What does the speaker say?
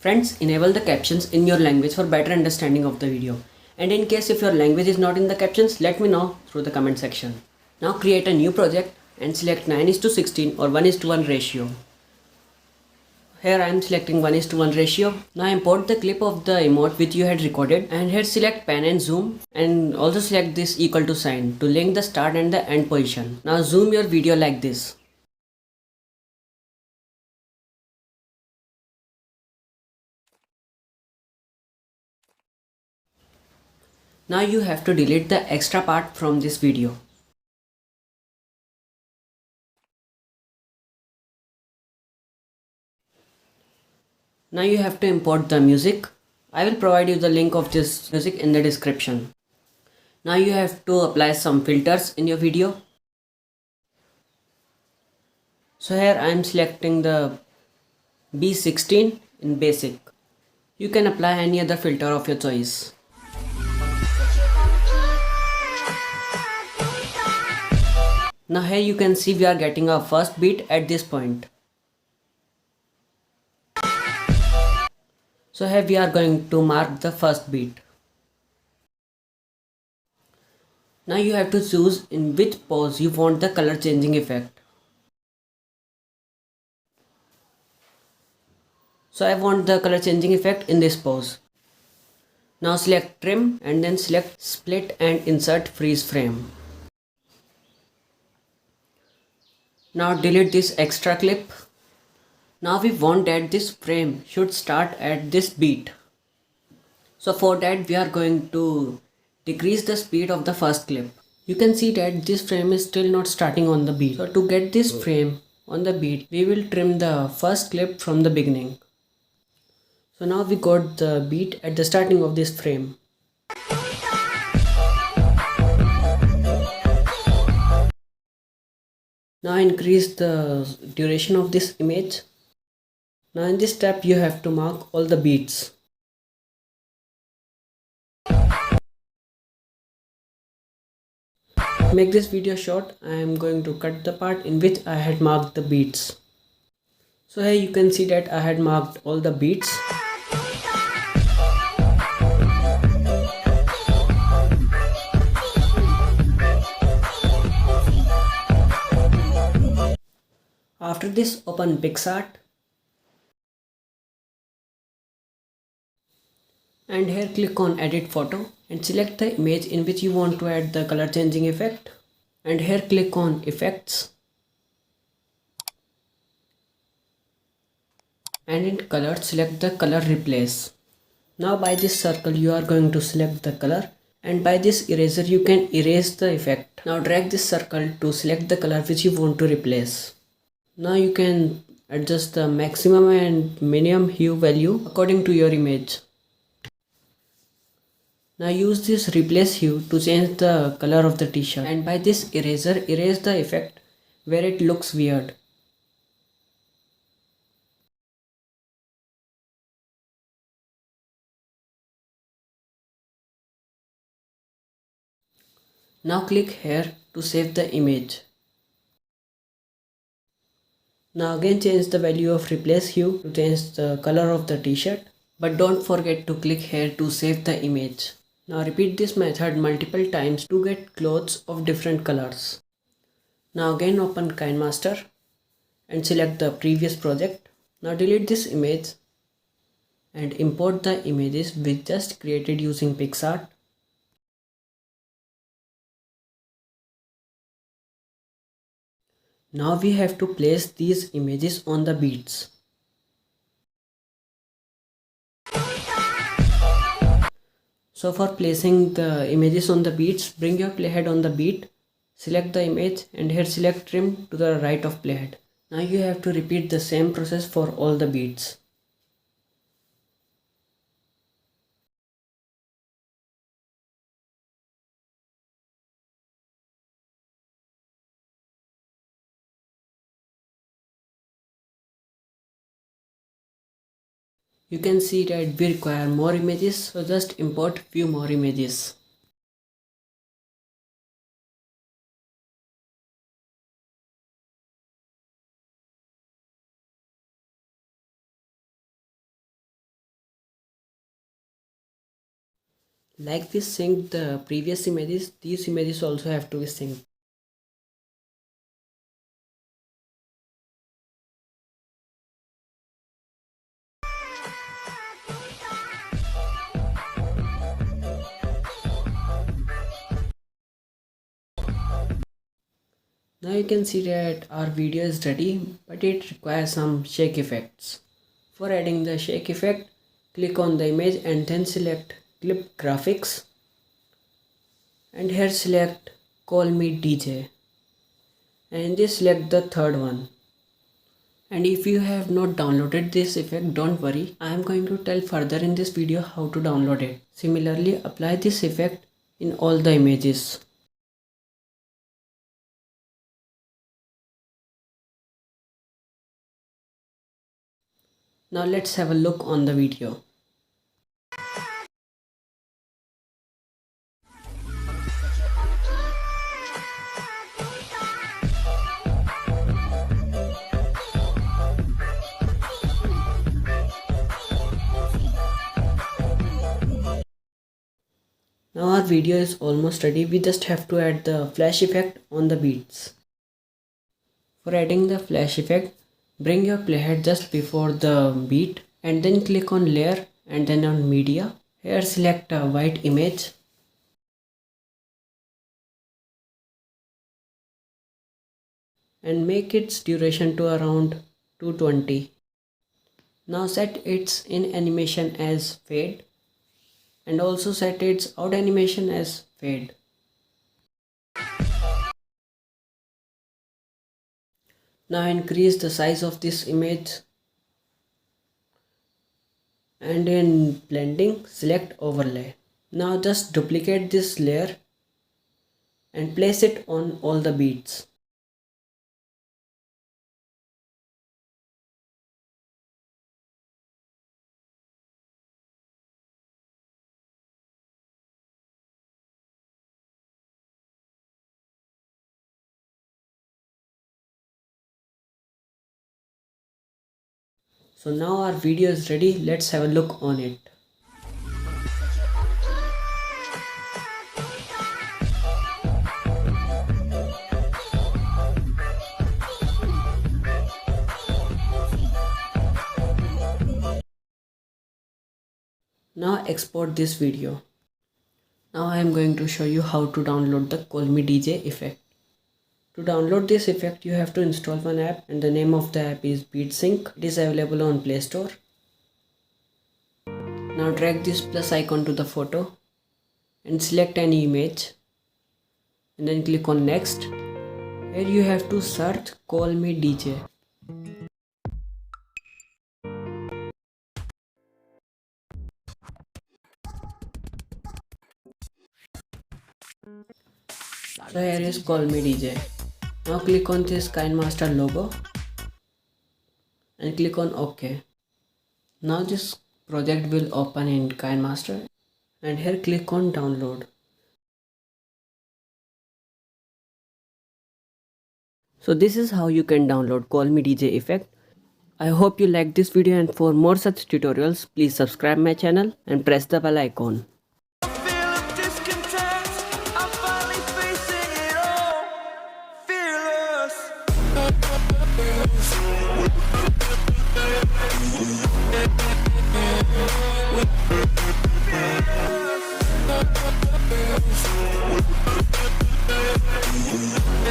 Friends, enable the captions in your language for better understanding of the video. And in case if your language is not in the captions, let me know through the comment section. Now create a new project and select 9:16 or 1:1 ratio. Here I am selecting 1:1 ratio. Now import the clip of the emote which you had recorded, and here select pan and zoom, and also select this equal to sign to link the start and the end position. Now zoom your video like this. Now you have to delete the extra part from this video. Now you have to import the music. I will provide you the link of this music in the description. Now you have to apply some filters in your video. So here I am selecting the B16 in basic. You can apply any other filter of your choice. Now here you can see we are getting our first beat at this point. So here we are going to mark the first beat. Now you have to choose in which pose you want the color changing effect. So I want the color changing effect in this pose. Now select trim and then select split and insert freeze frame. Now delete this extra clip. Now we want that this frame should start at this beat. So for that we are going to decrease the speed of the first clip. You can see that this frame is still not starting on the beat. So to get this frame on the beat, we will trim the first clip from the beginning. So now we got the beat at the starting of this frame. Now increase the duration of this image. Now in this step you have to mark all the beats. To make this video short, I am going to cut the part in which I had marked the beats. So here you can see that I had marked all the beats. After this, open PicsArt and here click on edit photo and select the image in which you want to add the color changing effect, and here click on effects and in color select the color replace. Now by this circle you are going to select the color, and by this eraser you can erase the effect. Now drag this circle to select the color which you want to replace. Now you can adjust the maximum and minimum hue value according to your image. Now use this replace hue to change the color of the t-shirt, and by this eraser erase the effect where it looks weird. Now click here to save the image. Now again change the value of replace hue to change the color of the t-shirt, but don't forget to click here to save the image. Now repeat this method multiple times to get clothes of different colors. Now again open KineMaster and select the previous project. Now delete this image and import the images we just created using PicsArt. Now we have to place these images on the beats. So for placing the images on the beats, bring your playhead on the beat, select the image and here select trim to the right of playhead. Now you have to repeat the same process for all the beats. You can see that we require more images, so just import few more images. Like we synced the previous images, these images also have to be synced. Now you can see that our video is ready, but it requires some shake effects. For adding the shake effect, click on the image and then select Clip Graphics. And here select Call Me DJ. And just select the third one. And if you have not downloaded this effect, don't worry. I am going to tell further in this video how to download it. Similarly, apply this effect in all the images. Now let's have a look on the video. Now our video is almost ready. We just have to add the flash effect on the beats. For adding the flash effect, bring your playhead just before the beat and then click on layer and then on media. Here select a white image. And make its duration to around 220. Now set its in animation as fade and also set its out animation as fade. Now increase the size of this image and in blending select overlay. Now just duplicate this layer and place it on all the beats. So now our video is ready. Let's have a look on it. Now export this video. Now I am going to show you how to download the Call Me DJ effect. To download this effect, you have to install one app and the name of the app is BeatSync. It is available on Play Store. Now drag this plus icon to the photo and select any image and then click on next. Here you have to search Call Me DJ. So here is Call Me DJ. Now click on this KineMaster logo and click on OK. Now this project will open in KineMaster and here click on download. So this is how you can download Call Me DJ effect. I hope you liked this video, and for more such tutorials, please subscribe my channel and press the bell icon. Fearless.